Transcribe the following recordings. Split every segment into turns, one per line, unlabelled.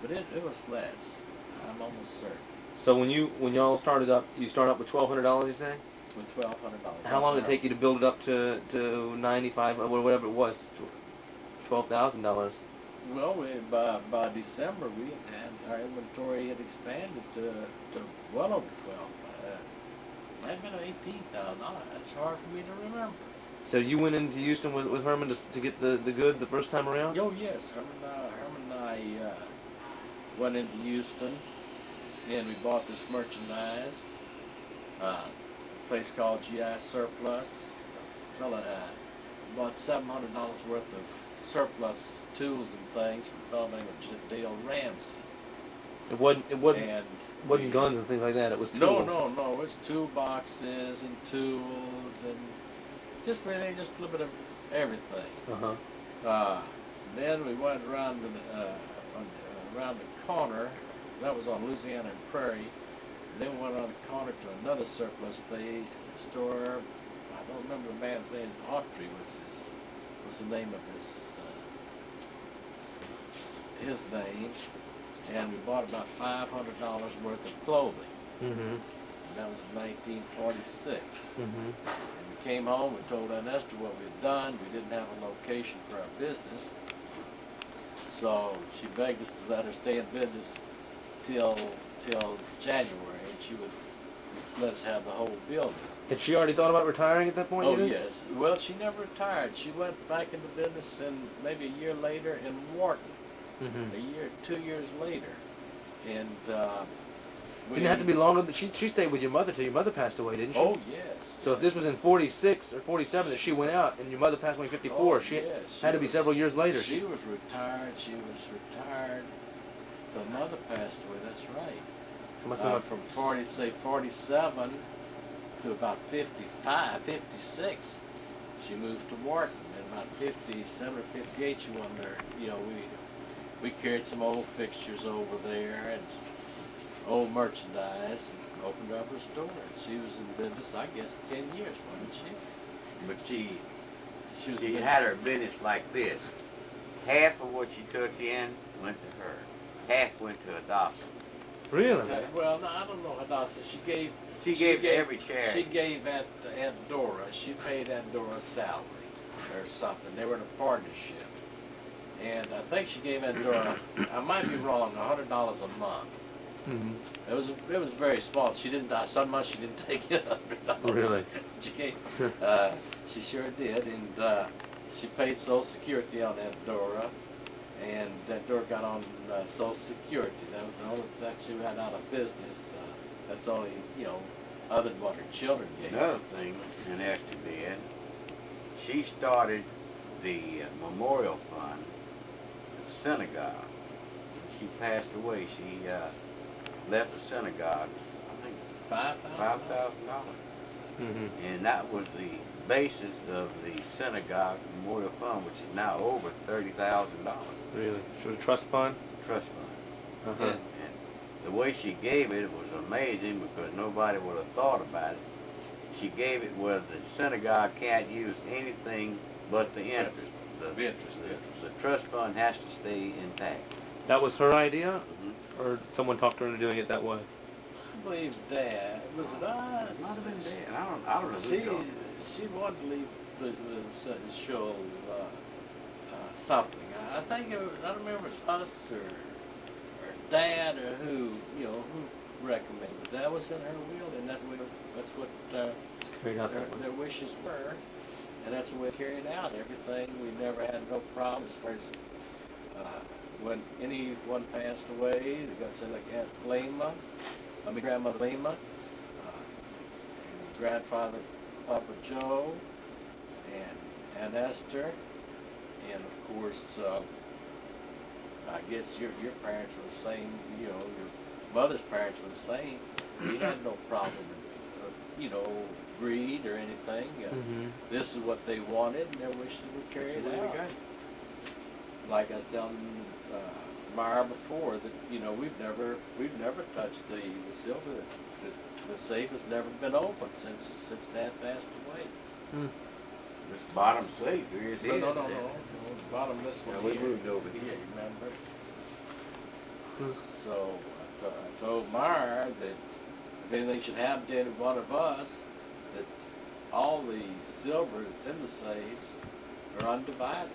But it was less. I'm almost certain.
So when y'all started up, you started up with $1,200, you say?
With $1,200.
How long did it take you to build it up to 95 or whatever it was, $12,000?
Well, by December we had our inventory had expanded to well over 12. Might have been $18,000. That's hard for me to remember.
So you went into Houston with Herman to get the goods the first time around?
Oh yes, Herman and I went into Houston and we bought this merchandise. A place called GI Surplus. Fella bought $700 worth of surplus tools and things from a fellow named Dale Ramsey.
It wasn't guns and things like that. It was tools.
No. It was toolboxes and tools and just a little bit of everything. Then we went around around the corner. That was on Louisiana and Prairie. And then we went around the corner to another surplus store. I don't remember the man's name. Autry was the name of his name. And we bought about $500 worth of clothing.
Mm-hmm.
And that was in 1946.
Mm-hmm.
And we came home and told Aunt Esther what we had done. We didn't have a location for our business. So she begged us to let her stay in business till January, and she would let us have the whole building.
Had she already thought about retiring at that point?
Oh, yes. Well, she never retired. She went back into business maybe a year later in Wharton.
Mm-hmm.
2 years later. And
didn't it have to be longer? She stayed with your mother till your mother passed away, didn't she?
Oh, yes.
So if this was in 46 or 47 that she went out and your mother passed away in 54, she had to be several years later.
She was retired. The mother passed away, that's right.
So must have
from 47 to about 55, 56, she moved to Wharton. And about 57 or 58, she went there. We carried some old fixtures over there and old merchandise and opened up her store. And she was in business, I guess, 10 years, wasn't she?
But she had her business like this. Half of what she took in went to her. Half went to Hadassah.
Really?
Well, no, I don't know Hadassah.
She gave every charity.
She gave Aunt Dora. She paid Aunt Dora a salary or something. They were in a partnership. And I think she gave Aunt Dora, I might be wrong, $100 a month.
Mm-hmm.
It was very small. She didn't die so much. She didn't take it $100.
Really?
She sure did, and she paid Social Security on Aunt Dora, and Aunt Dora got on Social Security. That was the only thing she had out of business. That's only other than what her children gave.
Another thing Aunt Esther did, she started the memorial fund at the synagogue. When she passed away, she left the synagogue, I think, $5,000.
Mm-hmm.
And that was the basis of the synagogue memorial fund, which is now over $30,000.
Really? So the trust fund?
Trust fund.
Uh-huh.
And the way she gave it, it was amazing because nobody would have thought about it. She gave it where the synagogue can't use anything but the interest. The trust fund has to stay intact.
That was her idea?
Mm-hmm.
Or someone talked her into doing it that way?
I believe Dad. Was it us?
It might have been Dad. I don't know.
She wanted to leave the show something. I think I don't remember if it was us or Dad or who recommended it. That was in her will, and that's what
Carried out that way.
their wishes were, and that's the way it carried out everything. We never had no problems as far as when anyone passed away. They got to say like Grandmother Lima, and grandfather Papa Joe, and Aunt Esther, and of course, I guess your parents were the same. Your mother's parents were the same. We had no problem in, greed or anything.
Mm-hmm.
This is what they wanted, and their wishes were carried out. Like I was telling Myra before, that we've never touched the silver. The safe has never been opened since Dad passed away.
Hmm.
This bottom safe here is
No. The bottom this one.
Yeah, we moved over
here. Remember? So I told Meyer that if anything should happen to any one of us, that all the silver that's in the safes are undivided.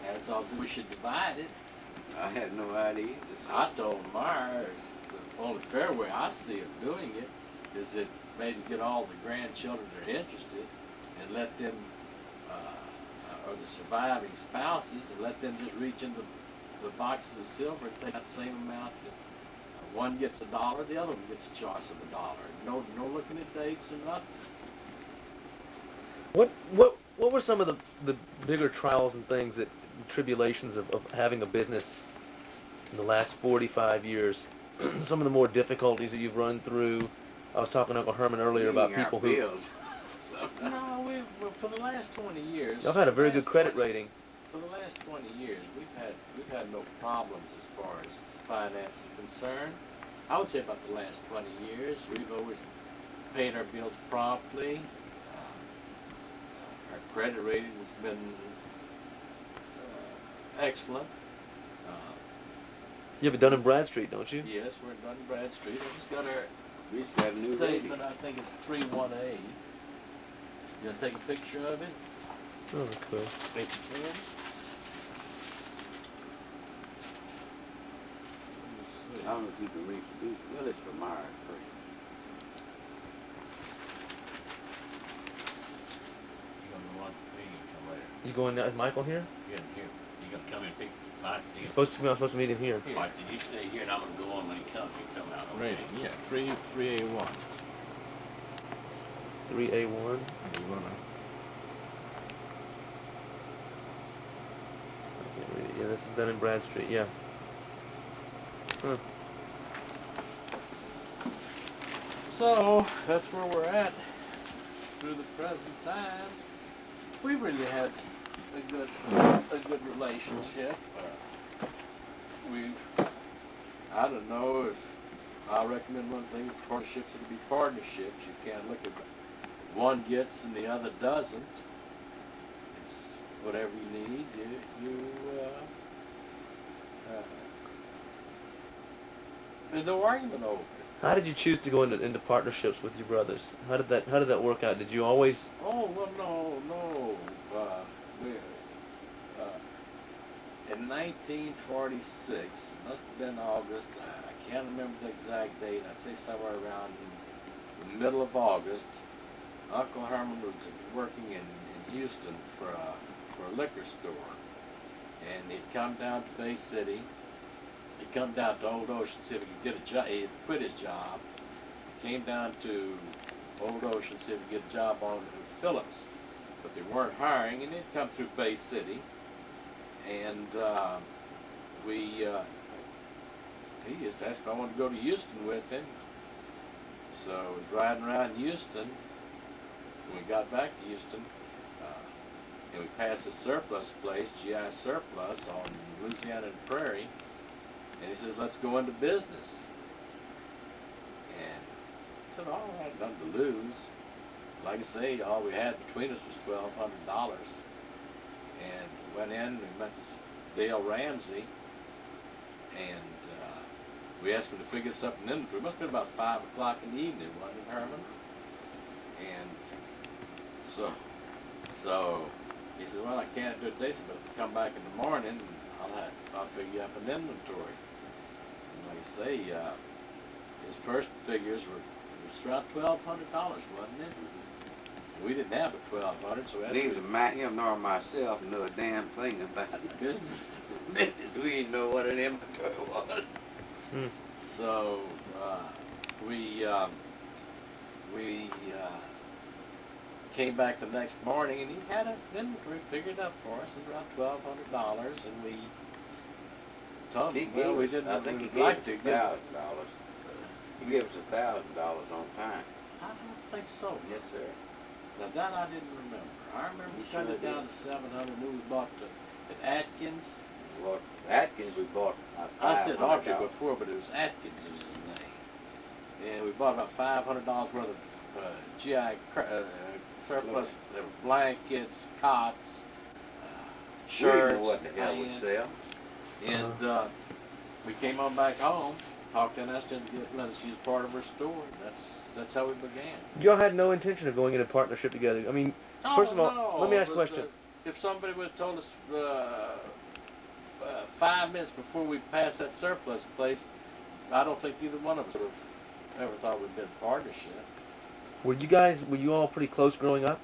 And so we should divide it.
I had no idea.
I told Meyer the only fair way I see of doing it is that maybe get all the grandchildren that are interested and let them, or the surviving spouses, and let them just reach into the boxes of silver and take out the same amount. That one gets $1, the other one gets a choice of $1. No looking at dates or nothing.
What were some of the bigger trials and things that tribulations of having a business in the last 45 years? Some of the more difficulties that you've run through. I was talking to Uncle Herman earlier about people who.
Bills.
No, for the last 20 years.
Y'all had a very good credit rating.
For the last 20 years, we've had no problems as far as finance is concerned. I would say about the last 20 years, we've always paid our bills promptly. Our credit rating has been excellent.
You have it done in Bradstreet, don't you?
Yes, we're in Dun Bradstreet. I just got our
We just got a new rating.
statement. I think it's 31A. You gonna take a picture of it?
Oh, cool.
Think you can?
I don't know if you can reproduce. Well, it's for Myers first.
You gonna want me to come later?
You going? Is Michael here?
Here, here. You gonna come and pick Mike?
I'm supposed to meet him here.
Mike, did you stay here and I'm gonna go on when he comes? You come out. Okay?
Rating, yeah, 3A1.
3A1.
You wanna?
Yeah, this is done in Bradstreet. Yeah. Huh.
So that's where we're at through the present time. We really had a good relationship. I don't know if I recommend one thing with partnerships. It'll be partnerships. You can't look at one gets and the other doesn't. It's whatever you need. There's no argument over it.
How did you choose to go into partnerships with your brothers? How did that work out? Did you always?
Oh, well, no. In 1946, must have been August, I can't remember the exact date, I'd say somewhere around the middle of August, Uncle Herman was working in Houston for a liquor store. And he'd come down to Bay City. He'd come down to Old Ocean see if he could get a job. He'd quit his job. Came down to Old Ocean see if he could get a job on Phillips. But they weren't hiring, and he'd come through Bay City. And he just asked if I wanted to go to Houston with him. So I was riding around Houston. When we got back to Houston, and we passed a surplus place, GI Surplus, on Louisiana and Prairie. And he says, let's go into business. And I said, all right, nothing to lose. Like I say, all we had between us was $1,200. And went in, we met this Dale Ramsey, and we asked him to pick us up in inventory. It must have been about 5 o'clock in the evening, wasn't it, Herman? And so he said, well, I can't do it today, but if you come back in the morning, I'll figure you up an inventory. And like I say, his first figures were around $1,200, wasn't it? We didn't have a 1,200, so that's
Neither him nor myself knew a damn thing about the
business.
We didn't know what an inventory was.
So we came back the next morning, and he had an inventory figured up for us, around $1,200, and we told him, well, we didn't.
I think he
we'd
gave
like
us
to
$1,000.
get.
He gave us $1,000 on time.
I don't think so.
Yes, sir.
Now that I didn't remember. I remember
You
we cut
sure
it down
did.
to 700. We bought at Atkins.
Well, Atkins we bought.
I said Audrey
$500.
before, but it was Atkins was his name. And we bought about $500 worth of GI surplus. There were blankets, cots,
We didn't
shirts,
know what the hell we'd
pants.
sell.
And we came on back home, talked to us to let us use part of her store. That's how we began.
Y'all had no intention of going into partnership together. I mean,
No,
first of all,
no,
let me ask a
but,
question.
If somebody would have told us 5 minutes before we passed that surplus place, I don't think either one of us would have ever thought we'd been in partnership.
Were you all pretty close growing up?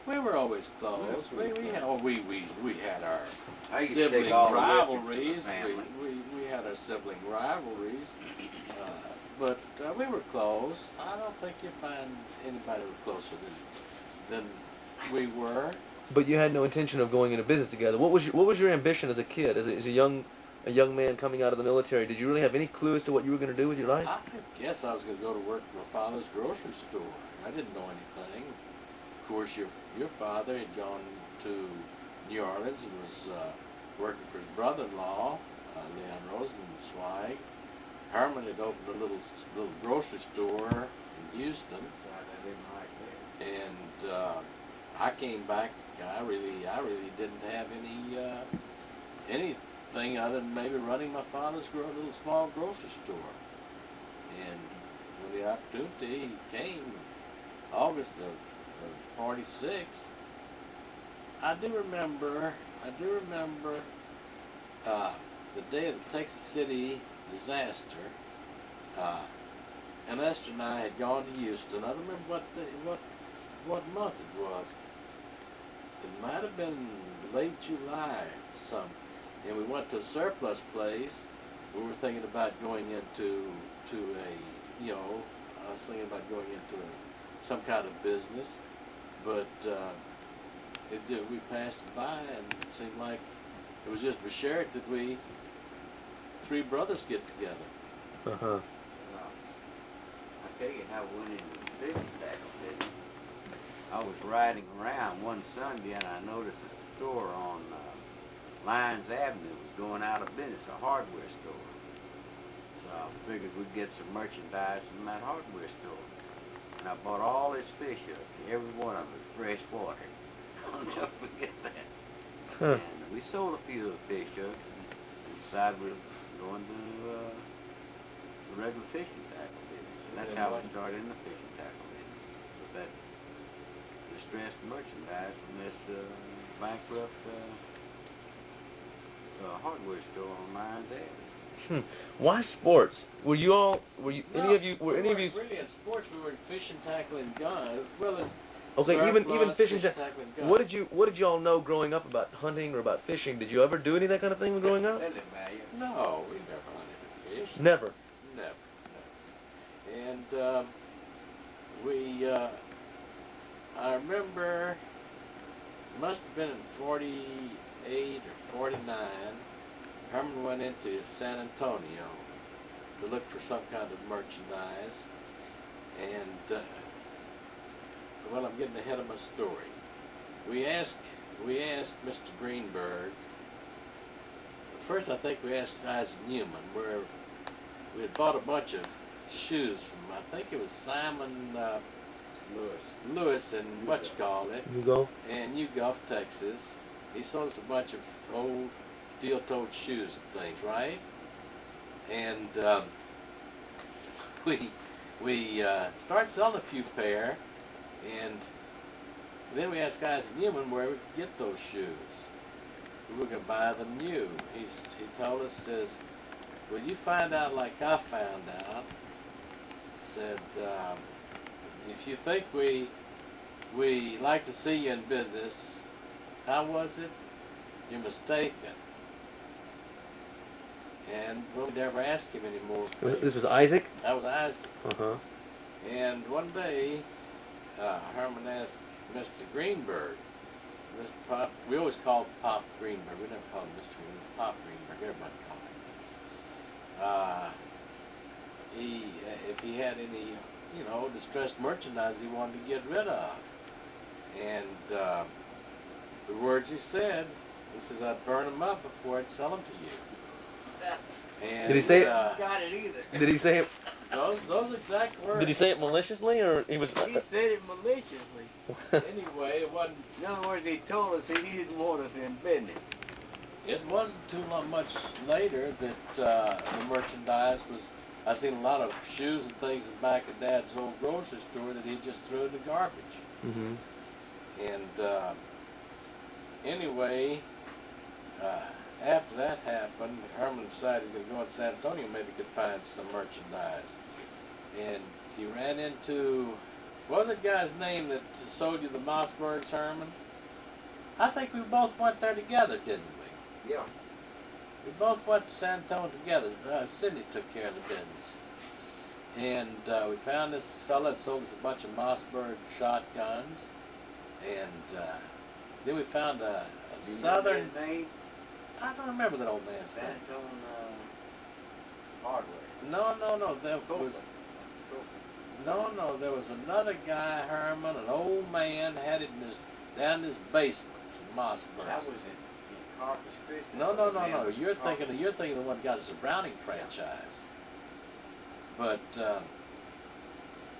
We were always close. We had our
I used to
sibling
take all the whiskey
rivalries.
to the family.
We had our sibling rivalries, but we were close. I don't think you'd find anybody was closer than we were.
But you had no intention of going into business together. What was your ambition as a kid, as a young man coming out of the military? Did you really have any clue as to what you were going to do with your life?
I guess I was going to go to work for my father's grocery store. I didn't know anything. Of course, your father had gone to New Orleans and was working for his brother-in-law, Leon Rosenzweig. Herman had opened a little grocery store in Houston.
I didn't like that.
And I came back. I really didn't have anything other than maybe running my father's little small grocery store. And when the opportunity came, August of '46, I do remember the day of the Texas City disaster. And Esther and I had gone to Houston. I don't remember what month it was. It might have been late July or something. And we went to a surplus place. We were thinking about going into I was thinking about going into some kind of business. But we passed it by, and it seemed like it was just for sure that we three brothers get together.
Uh-huh.
I tell you how we went into the fishing tackle business. I was riding around one Sunday and I noticed a store on Lyons Avenue was going out of business, a hardware store. So I figured we'd get some merchandise from that hardware store. And I bought all his fish hooks, every one of them was fresh water. I'll never forget that.
Huh.
And we sold a few of the fish hooks and decided we were going to the regular fishing tackle business. And that's how I started in the fishing tackle business, with that distressed merchandise from this bankrupt hardware store on Lyons Avenue.
Why sports? Any of you,
We weren't really in sports. We were in fishing, tackling, gun, as well as
okay, even
surplus,
fishing,
tackling, gun.
what did you all know growing up about hunting or about fishing? Did you ever do any of that kind of thing when growing up?
That didn't matter.
No, we never hunted or fished.
Never.
Never. And I remember, it must have been in 48 or 49, Herman went into San Antonio to look for some kind of merchandise. And, well, I'm getting ahead of my story. We asked Mr. Greenberg, first I think we asked Isaac Newman, where we had bought a bunch of shoes from, I think it was Simon Lewis in
You go.
in New Gulf, Texas. He sold us a bunch of old steel-toed shoes and things, right? And we started selling a few pair, and then we asked Isaac Newman where we could get those shoes. We were going to buy them new. He told us, says, well, you find out like I found out. Said, if you think we like to see you in business, how was it? You're mistaken. And we never asked him anymore.
This was Isaac?
That was Isaac.
Uh-huh.
And one day, Herman asked Mr. Greenberg, Mr. Pop, we always called Pop Greenberg. We never called him Mr. Greenberg. Pop Greenberg. Everybody called him. If he had any, distressed merchandise he wanted to get rid of. And the words he said, he says, I'd burn them up before I'd sell them to you. And,
Did he say it?
Got it either.
Did he say it?
Those exact words.
Did he say it maliciously, or he was?
He said it maliciously.
Anyway, it wasn't.
In other words, he told us he didn't want us in business.
It wasn't too much later that the merchandise was. I seen a lot of shoes and things in back of Dad's old grocery store that he just threw in the garbage.
Mm-hmm.
And anyway, after that happened, Herman decided he was going to go to San Antonio, maybe could find some merchandise. And he ran into, what was the guy's name that sold you the Mossbergs, Herman? I think we both went there together, didn't we?
Yeah.
We both went to San Antonio together. Sidney took care of the business. And we found this fella that sold us a bunch of Mossberg shotguns. And then we found a
Do you
southern...
remember his name?
I don't remember that old man's
San
name.
Antonio Hardware.
No, there was... No, there was another guy, Herman, an old man, had it in his, down in his basements in Mossberg.
That was in Corpus Christi.
No.
Man was
You're
Corpus-
thinking of the one that got us the Browning franchise. But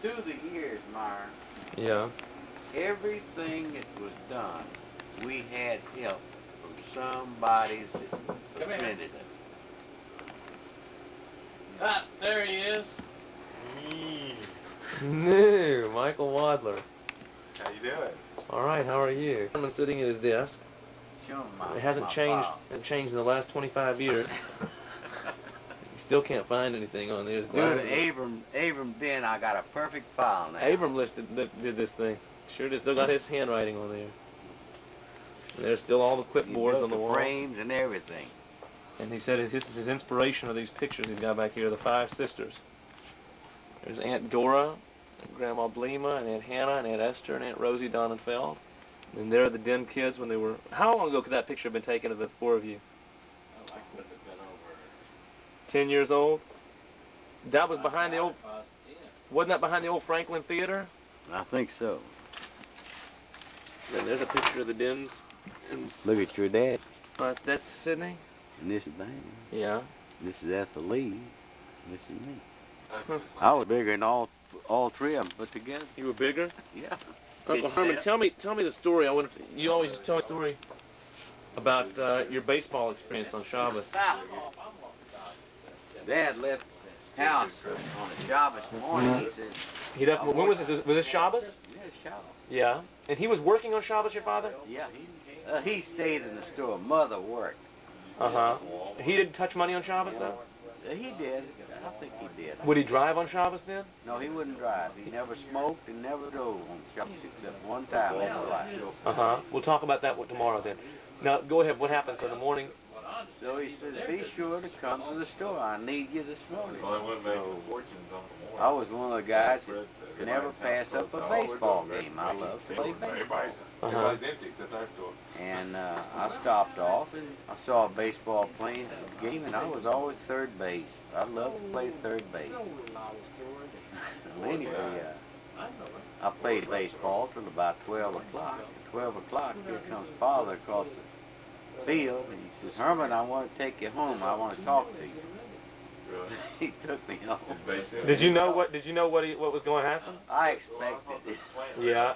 Through the years, Myron,
Yeah.
everything that was done, we had help from somebody that
Come here.
prevented it.
there he is.
No, Michael Wadler.
How you doing?
All right, how are you? I'm sitting at his desk.
Show 'em my,
It hasn't
my
changed.
file.
Hasn't changed in the last 25 years. He still can't find anything on there. His
Due
glasses
to Abram Denn, I got a perfect file now.
Abram did this thing. Sure, they still got his handwriting on there. And there's still all the
He
clipboards
built
on the wall.
frames and everything.
And he said his inspiration are these pictures he's got back here, the 5 sisters. There's Aunt Dora, and Grandma Blema, and Aunt Hannah, and Aunt Esther, and Aunt Rosie Donenfeld. And there are the Den kids when they were... How long ago could that picture have been taken of the 4 of you?
I could have been over
10 years old? That was behind the old...
I was 10.
Wasn't that behind the old Franklin Theater?
I think so.
And there's a picture of the Dens.
Look at your dad.
That's Sydney?
And this is Dan.
Yeah.
This is Ethel Lee. This is me. I was bigger than all 3 of them put together.
You were bigger?
Yeah.
Uncle Herman, tell me the story. You always tell a story about your baseball experience on Shabbos.
Dad left house on a Shabbos morning. He said,
When was this? Was this Shabbos?
yeah, Shabbos.
Yeah. And he was working on Shabbos, your father?
Yeah, he stayed in the store. Mother worked.
Uh-huh. He didn't touch money on Shabbos, though?
He did. I think he did.
Would he drive on Shabbos then?
No, he wouldn't drive. He never smoked and never drove on Shabbos except one time in his life.
Uh-huh. We'll talk about that tomorrow then. Now, go ahead. What happened? So in the morning...
So he said, be sure to come to the store. I need you this morning.
Well, I wasn't making
So,
fortunes on the morning.
I was one of the guys that never pass up a baseball game. I love to play baseball.
Everybody's empty except our store.
And I stopped off and I saw a baseball playing game, and I was always third base. I loved to play third base. Well, anyway, I played baseball till about 12 o'clock. At 12 o'clock, here comes Father across the field, and he says, Herman, I want to take you home. I want to talk to you.
Really?
He took me home.
His base hit.
Did you know what was going to happen?
I expected it.
Yeah.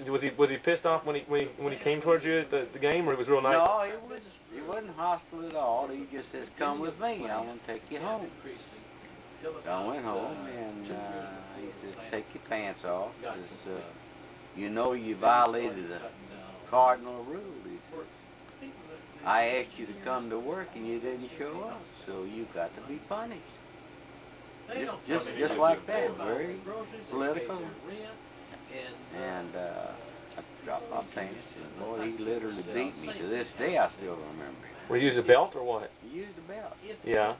Was he pissed off when he came towards you at the game, or he was real nice?
No, he wasn't hostile at all. He just says, come with me. I want to take you home. So I went home, and he said, take your pants off. He says, you know you violated a cardinal rule. He says, I asked you to come to work, and you didn't show up, so you got to be punished. Just like that, very political. And I dropped my pants, and boy, he literally beat me. To this day, I still remember it.
Were you use a belt or what?
He used a belt.
Yeah.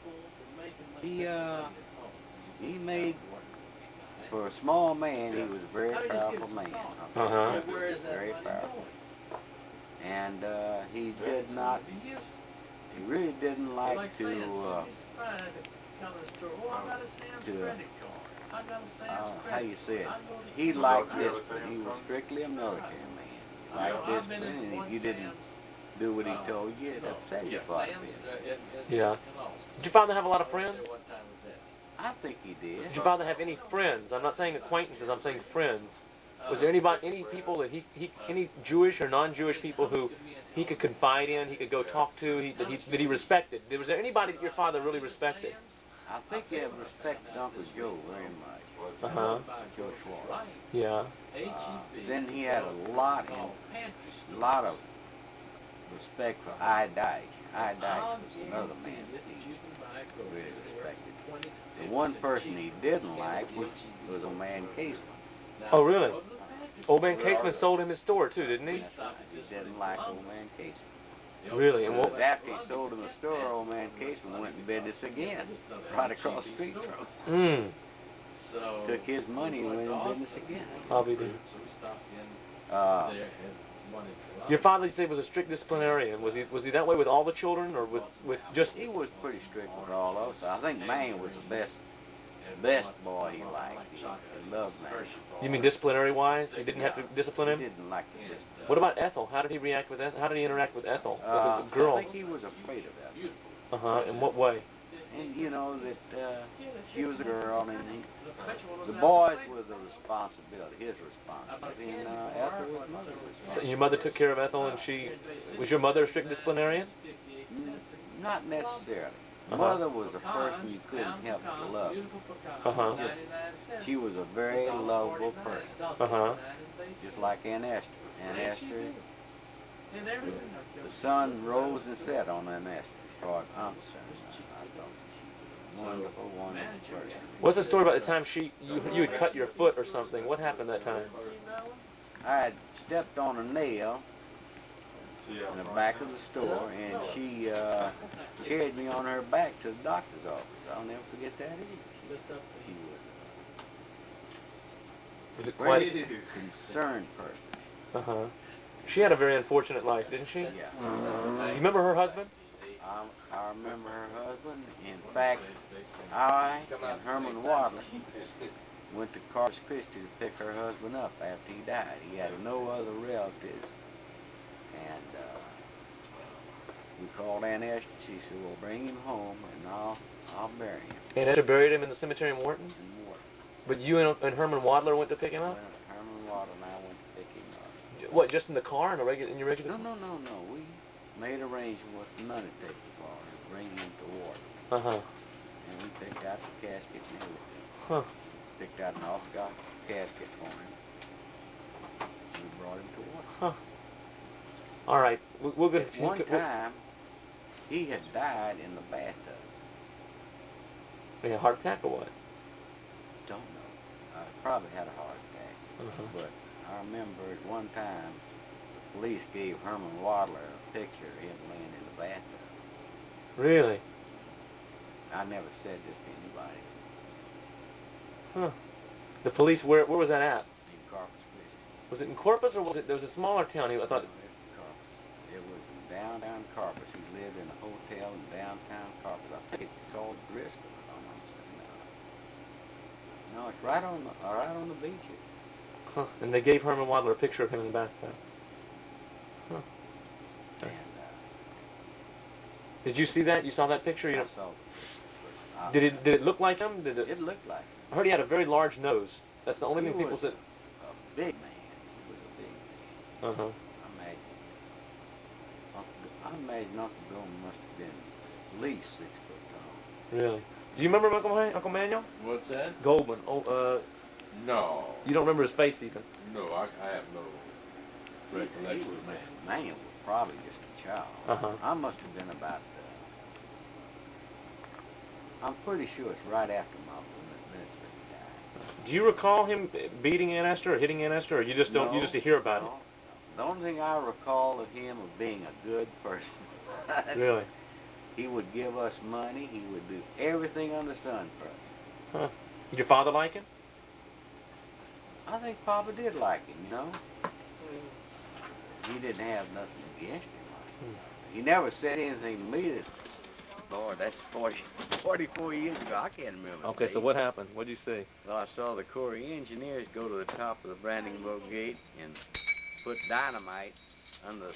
He made, for a small man, he was a very powerful man.
Uh-huh.
Very powerful. And he did not, he really didn't like to how you say it, he liked discipline. He was strictly a military man. Liked discipline, and if you didn't do what he told you, it upset you quite a bit.
Yeah. Did your father have a lot of friends?
I think he did.
Did your father have any friends? I'm not saying acquaintances, I'm saying friends. Was there any people that any Jewish or non-Jewish people who he could confide in, he could go talk to, that he respected? Was there anybody that your father really respected?
I think he respected Uncle Joe very much.
Uh-huh.
Joe Schwartz.
Yeah.
Then he had a lot of respect for I. Dyke. I. Dyke was another man that he really respected. The one person he didn't like was a man Casement.
Oh, really? Old man Casement sold him his store too, didn't he?
He didn't like old man Casement.
Really? And what?
Because after he sold him the store, old man Casement went in business again, right across the street from him. Took his money and went in business again.
I'll be there. Your father, you say, was a strict disciplinarian. Was he that way with all the children, or with just?
He was pretty strict with all of us. I think Man was the best boy he liked. He loved Man.
You mean disciplinary-wise? He didn't have to discipline him?
He didn't like to discipline.
What about Ethel? How did he react with Ethel? How did he interact with Ethel, with the girl?
I think he was afraid of that.
Uh-huh. In what way?
And you know that she was a girl, and the boys were the responsibility, his responsibility, and Ethel was mother's responsibility.
So your mother took care of Ethel, and was your mother a strict disciplinarian?
Not necessarily.
Uh-huh.
Mother was a person you couldn't help but love.
Uh-huh.
She was a very lovable person,
Uh-huh.
just like Aunt Esther. Aunt Esther, the sun rose and set on Aunt Esther, as far as I'm concerned. I thought she was a wonderful, wonderful person.
What's the story about the time you had cut your foot or something? What happened that time?
I had stepped on a nail in the back of the store, and she carried me on her back to the doctor's office. I'll never forget that either. She
Was it
was a
quite?
very concerned person.
Uh-huh. She had a very unfortunate life, didn't she?
Yeah.
You remember her husband?
I remember her husband. In fact, I and Herman Wadley went to Corpus Christi to pick her husband up after he died. He had no other relatives. And we called Aunt Esther. She said, well, bring him home and I'll bury him.
And Esther buried him in the cemetery in Wharton?
In Wharton.
But you and Herman Wadler went to pick him up?
Herman Wadley and I went to pick him up.
What, just in the car, in your regular?
No. We made arrangement with the undertaker for him to bring him to Wharton.
Uh-huh.
And we picked out the casket and everything.
Huh.
Picked out an off-got casket for him. And we brought him to Wharton.
Huh. All right. We'll go.
At one time, he had died in the bathtub.
A heart attack or what?
Don't know. Probably had a heart attack.
Uh-huh.
But I remember at one time, the police gave Herman Wadler a picture of him laying in the bathtub.
Really?
I never said this to anybody
Huh. The police, where was that at?
in Corpus Christi.
Was it in Corpus or was it, there was a smaller town? I thought,
No, it was Corpus. It was in downtown Corpus. He lived in a hotel in downtown Corpus. I think it's called Driscoll, if I'm not mistaken. No, it's right on the beach here.
huh. And they gave Herman Wadler a picture of him in the bathtub. Huh.
And
Did you see that? You saw that picture?
I saw it. But
Did it look like him?
It looked like
I heard he had a very large nose. That's the only thing people said.
a big man. He was a big man.
Uh-huh.
I imagine Uncle Bill must have been at least 6 foot tall.
Really? Do you remember Uncle Manuel?
What's that?
Goldman.
No.
You don't remember his face even.
No, I have no
He
recollection
was,
of that.
man was probably just a child.
Uh-huh.
I must have been about, I'm pretty sure it's right after my minister died.
Do you recall him beating Aunt Esther or hitting Aunt Esther, or you just don't? You just hear about
No. The only thing I recall of him of being a good person.
it? Really?
He would give us money. He would do everything under the sun for us.
Huh. Did your father like him?
I think Papa did like him, you know. He didn't have nothing against him. He never said anything to me that, Lord, that's 44 years ago. I can't remember. the
Okay, so
date.
what happened? What did you see?
Well, I saw the Corps of Engineers go to the top of the Brandenburg Gate and put dynamite under the